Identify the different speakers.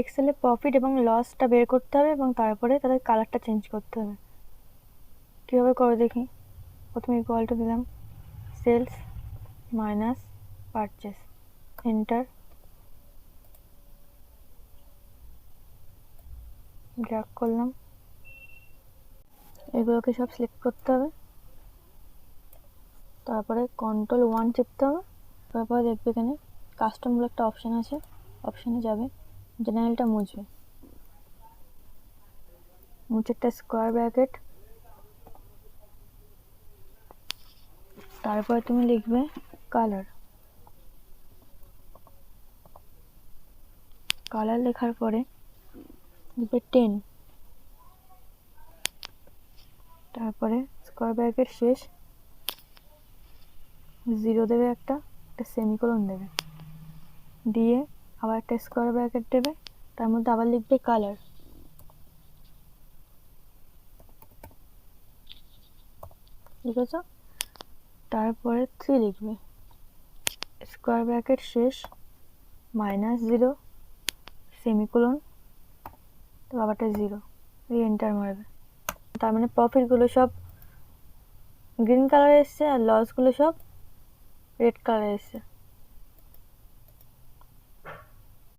Speaker 1: এক্সেলে profit এবং লসটা বের করতে হবে এবং তারপরে তাদের কালারটা চেঞ্জ করতে হবে। কীভাবে করে দেখি। প্রথমে ইকুয়াল টু দিলাম sales minus purchase, enter, drag করলাম। এগুলোকে সব সিলেক্ট করতে হবে, তারপরে Ctrl+1 চেপতে হবে। তারপরে দেখবে এখানে কাস্টম বলে একটা অপশান আছে, অপশানে যাবে, জেনারেলটা মুছবে, মুছে একটা স্কোয়ার ব্র্যাকেট, তারপরে তুমি লিখবে কালার। কালার লেখার পরে লিখবে 10, তারপরে স্কোয়ার ব্র্যাকেট শেষ 0 দেবে, একটা সেমিকোলন দেবে, দিয়ে আবার একটা স্কোয়ার ব্র্যাকেট দেবে, তার মধ্যে আবার লিখবে কালার। লিখেছ? তারপরে 3 লিখবে, স্কোয়ার ব্র্যাকেট শেষ -0 সেমিকোলন, তো আবারটা 0 দিয়ে এন্টার মারবে। তার মানে প্রফিটগুলো সব গ্রিন কালারে এসছে আর লসগুলো সব রেড কালারে এসছে।